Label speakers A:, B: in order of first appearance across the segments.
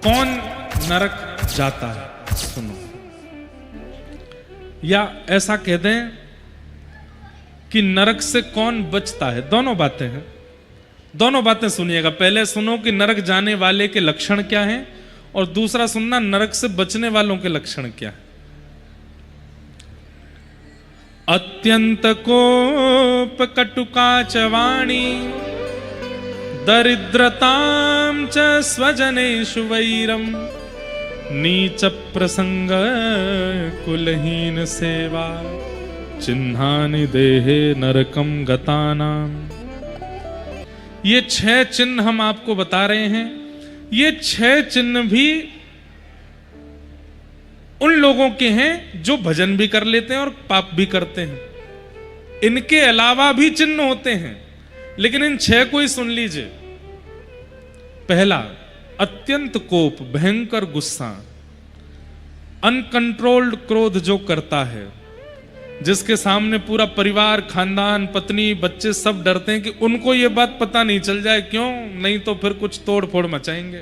A: कौन नरक जाता है, सुनो। या ऐसा कह दें कि नरक से कौन बचता है, दोनों बातें हैं। दोनों बातें सुनिएगा। पहले सुनो कि नरक जाने वाले के लक्षण क्या हैं, और दूसरा सुनना नरक से बचने वालों के लक्षण क्या है। अत्यंत कोप कटुका च वाणी दरिद्रतां च स्वजनेषु वैरम नीच प्रसंग कुलहीन सेवा चिन्हानि देहे नरकम गतानाम। ये 6 चिन्ह हम आपको बता रहे हैं। ये 6 चिन्ह भी उन लोगों के हैं जो भजन भी कर लेते हैं और पाप भी करते हैं। इनके अलावा भी चिन्ह होते हैं, लेकिन इन 6 को ही सुन लीजिए। पहला, अत्यंत कोप, भयंकर गुस्सा, अनकंट्रोल्ड क्रोध जो करता है, जिसके सामने पूरा परिवार, खानदान, पत्नी, बच्चे सब डरते हैं कि उनको ये बात पता नहीं चल जाए, क्यों नहीं तो फिर कुछ तोड़ फोड़ मचाएंगे।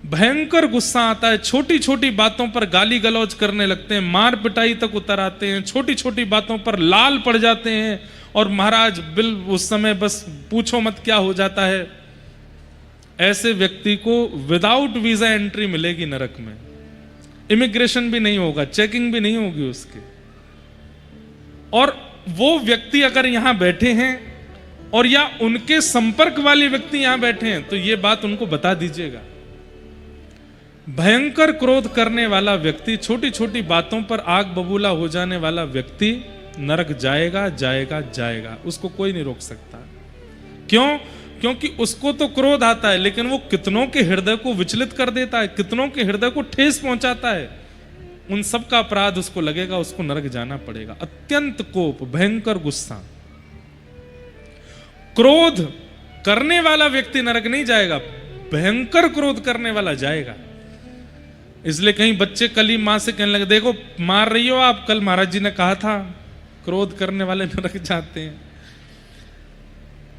A: भयंकर गुस्सा आता है, छोटी छोटी बातों पर गाली गलौज करने लगते हैं, मार पिटाई तक उतर आते हैं, छोटी छोटी बातों पर लाल पड़ जाते हैं, और महाराज बिल उस समय बस पूछो मत क्या हो जाता है। ऐसे व्यक्ति को विदाउट वीजा एंट्री मिलेगी नरक में। इमिग्रेशन भी नहीं होगा, चेकिंग भी नहीं होगी उसकी। और वो व्यक्ति अगर यहां बैठे हैं और या उनके संपर्क वाले व्यक्ति यहां बैठे हैं, तो ये बात उनको बता दीजिएगा। भयंकर क्रोध करने वाला व्यक्ति, छोटी छोटी बातों पर आग बबूला हो जाने वाला व्यक्ति नरक जाएगा जाएगा जाएगा, उसको कोई नहीं रोक सकता। क्यों? क्योंकि उसको तो क्रोध आता है, लेकिन वो कितनों के हृदय को विचलित कर देता है, कितनों के हृदय को ठेस पहुंचाता है। उन सब का अपराध उसको लगेगा, उसको नरक जाना पड़ेगा। अत्यंत कोप, भयंकर गुस्सा। क्रोध करने वाला व्यक्ति नरक नहीं जाएगा, भयंकर क्रोध करने वाला जाएगा। इसलिए कहीं बच्चे कल ही मां से कहने लगे, देखो मार रही हो आप, कल महाराज जी ने कहा था क्रोध करने वाले नरक जाते हैं।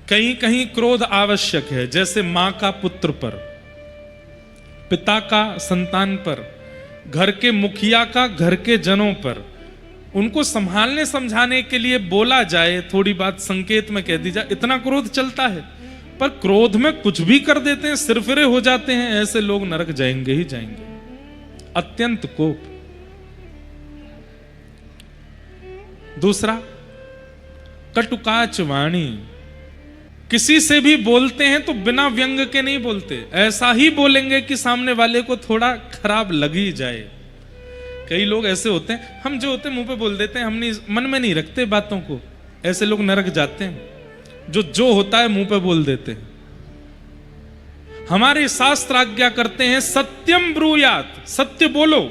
A: कहीं कहीं क्रोध आवश्यक है, जैसे मां का पुत्र पर, पिता का संतान पर, घर के मुखिया का घर के जनों पर। उनको संभालने समझाने के लिए बोला जाए, थोड़ी बात संकेत में कह दी जाए, इतना क्रोध चलता है। पर क्रोध में कुछ भी कर देते हैं, सिरफिरे हो जाते हैं। ऐसे लोग नरक जाएंगे ही जाएंगे। अत्यंत कोप। दूसरा, कटुकाच वाणी। किसी से भी बोलते हैं तो बिना व्यंग के नहीं बोलते, ऐसा ही बोलेंगे कि सामने वाले को थोड़ा खराब लग ही जाए। कई लोग ऐसे होते हैं, हम जो होते हैं मुंह पे बोल देते हैं, हम नहीं मन में नहीं रखते बातों को। ऐसे लोग नरक जाते हैं, जो होता है मुंह पे बोल देते हैं। हमारे शास्त्र आज्ञा करते हैं सत्यम ब्रूयात, सत्य बोलो,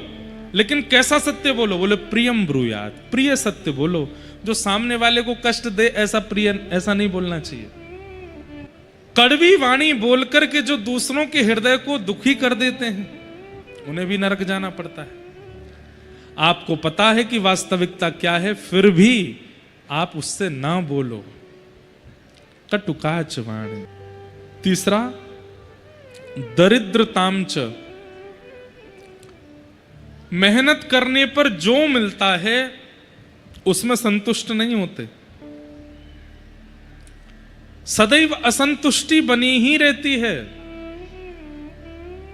A: लेकिन कैसा सत्य बोलो? बोले प्रियम ब्रूयात, प्रिय सत्य बोलो। जो सामने वाले को कष्ट दे ऐसा प्रिय, ऐसा नहीं बोलना चाहिए। कड़वी वाणी बोलकर के जो दूसरों के हृदय को दुखी कर देते हैं, उन्हें भी नरक जाना पड़ता है। आपको पता है कि वास्तविकता क्या है, फिर भी आप उससे ना बोलो। कटुकाच वाणी। तीसरा, दरिद्रतांच। मेहनत करने पर जो मिलता है उसमें संतुष्ट नहीं होते, सदैव असंतुष्टि बनी ही रहती है।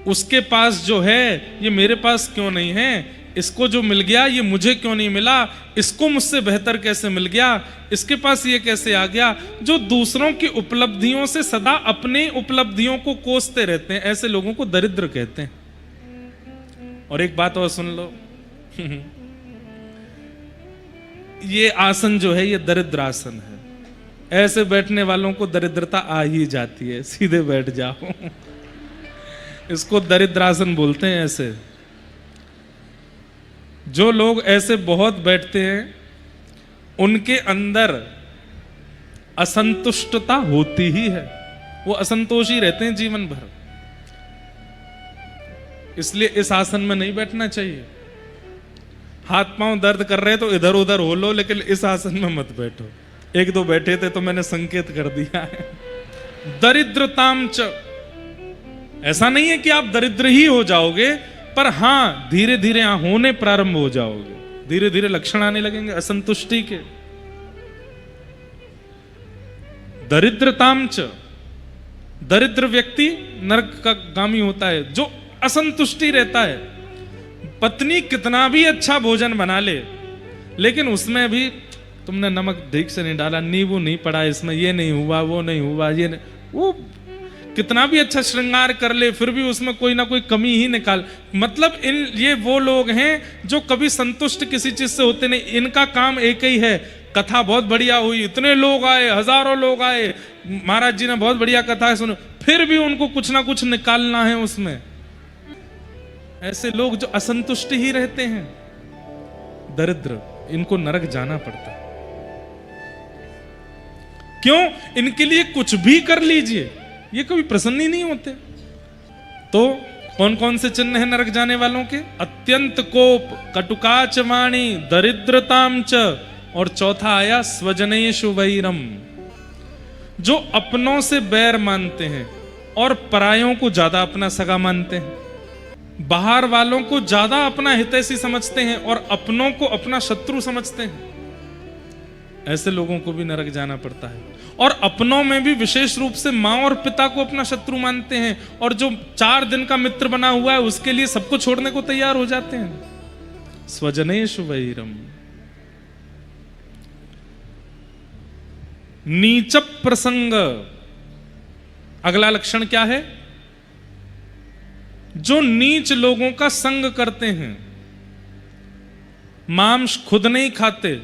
A: उसके पास जो है ये मेरे पास क्यों नहीं है, इसको जो मिल गया ये मुझे क्यों नहीं मिला, इसको मुझसे बेहतर कैसे मिल गया, इसके पास ये कैसे आ गया। जो दूसरों की उपलब्धियों से सदा अपने उपलब्धियों को कोसते रहते हैं, ऐसे लोगों को दरिद्र कहते हैं। और एक बात और सुन लो, ये आसन जो है ये दरिद्र आसन है। ऐसे बैठने वालों को दरिद्रता आ ही जाती है, सीधे बैठ जाओ। इसको दरिद्र आसन बोलते हैं। ऐसे जो लोग ऐसे बहुत बैठते हैं, उनके अंदर असंतुष्टता होती ही है, वो असंतोषी रहते हैं जीवन भर। इसलिए इस आसन में नहीं बैठना चाहिए। हाथ पांव दर्द कर रहे तो इधर उधर हो लो, लेकिन इस आसन में मत बैठो। एक दो बैठे थे तो मैंने संकेत कर दिया है। दरिद्रताम च, ऐसा नहीं है कि आप दरिद्र ही हो जाओगे, पर हां धीरे धीरे होने प्रारंभ हो जाओगे, धीरे धीरे लक्षण आने लगेंगे असंतुष्टि के। दरिद्रतामच, दरिद्र व्यक्ति नरक का गामी होता है, जो असंतुष्टि रहता है। पत्नी कितना भी अच्छा भोजन बना ले, लेकिन उसमें भी तुमने नमक ठीक से नहीं डाला, नींबू नहीं पड़ा इसमें, ये नहीं हुआ, वो नहीं हुआ, ये नहीं, वो कितना भी अच्छा श्रृंगार कर ले फिर भी उसमें कोई ना कोई कमी ही निकाल। मतलब ये वो लोग हैं जो कभी संतुष्ट किसी चीज से होते नहीं। इनका काम एक ही है, कथा बहुत बढ़िया हुई, इतने लोग आए, हजारों लोग आए, महाराज जी ने बहुत बढ़िया कथा सुनी, फिर भी उनको कुछ ना कुछ निकालना है उसमें। ऐसे लोग जो असंतुष्ट ही रहते हैं, दरिद्र, इनको नरक जाना पड़ता है। क्यों? इनके लिए कुछ भी कर लीजिए, ये कभी प्रसन्न ही नहीं होते। तो कौन कौन से चिन्ह हैं नरक जाने वालों के? अत्यंत कोप, कटुकाच वाणी, दरिद्रताम च, और चौथा आया स्वजनेषु वैरम, जो अपनों से बैर मानते हैं और परायों को ज्यादा अपना सगा मानते हैं, बाहर वालों को ज्यादा अपना हितैषी समझते हैं और अपनों को अपना शत्रु समझते हैं। ऐसे लोगों को भी नरक जाना पड़ता है। और अपनों में भी विशेष रूप से मां और पिता को अपना शत्रु मानते हैं, और जो 4 दिन का मित्र बना हुआ है उसके लिए सबको छोड़ने को तैयार हो जाते हैं। स्वजनेषु वैरम। नीच प्रसंग, अगला लक्षण क्या है? जो नीच लोगों का संग करते हैं, मांस खुद नहीं खाते,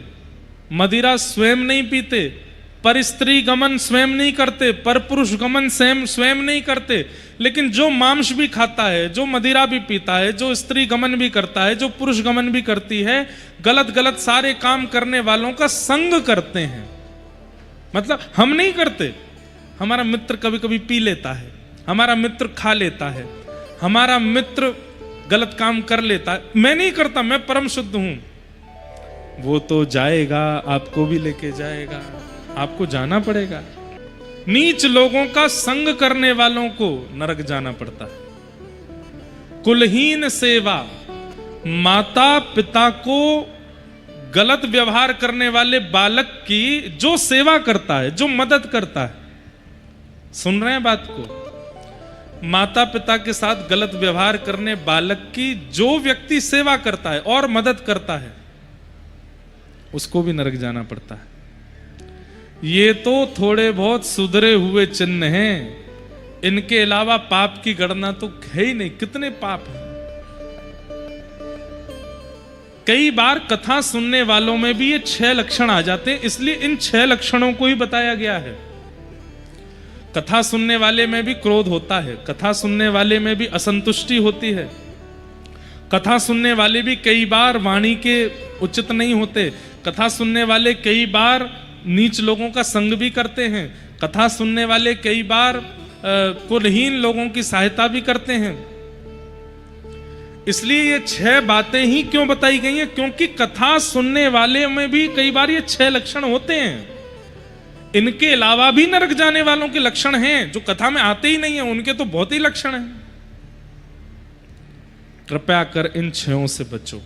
A: मदिरा स्वयं नहीं पीते, पर स्त्री गमन स्वयं नहीं करते, पर पुरुष गमन स्वयं नहीं करते, लेकिन जो मांस भी खाता है, जो मदिरा भी पीता है, जो स्त्री गमन भी करता है, जो पुरुष गमन भी करती है, गलत गलत सारे काम करने वालों का संग करते हैं। मतलब हम नहीं करते, हमारा मित्र कभी कभी पी लेता है, हमारा मित्र खा लेता है, हमारा मित्र गलत काम कर लेता है, मैं नहीं करता, मैं परम शुद्ध हूं। वो तो जाएगा, आपको भी लेके जाएगा, आपको जाना पड़ेगा। नीच लोगों का संग करने वालों को नरक जाना पड़ता है। कुलहीन सेवा, माता पिता को गलत व्यवहार करने वाले बालक की जो सेवा करता है, जो मदद करता है, सुन रहे हैं बात को? माता पिता के साथ गलत व्यवहार करने बालक की जो व्यक्ति सेवा करता है और मदद करता है, उसको भी नरक जाना पड़ता है। ये तो थोड़े बहुत सुधरे हुए चिन्ह हैं, इनके अलावा पाप की गणना तो है ही नहीं। कितने पाप हैं। कई बार कथा सुनने वालों में भी ये 6 लक्षण आ जाते हैं, इसलिए इन 6 लक्षणों को ही बताया गया है। कथा सुनने वाले में भी क्रोध होता है, कथा सुनने वाले में भी असंतुष्टि होती है, कथा सुनने वाले भी कई बार वाणी के उचित नहीं होते, कथा सुनने वाले कई बार नीच लोगों का संग भी करते हैं, कथा सुनने वाले कई बार कुलहीन लोगों की सहायता भी करते हैं। इसलिए ये 6 बातें ही क्यों बताई गई हैं? क्योंकि कथा सुनने वाले में भी कई बार ये 6 लक्षण होते हैं। इनके अलावा भी नरक जाने वालों के लक्षण हैं जो कथा में आते ही नहीं है, उनके तो बहुत ही लक्षण हैं। कृपया कर इन 6 से बचो।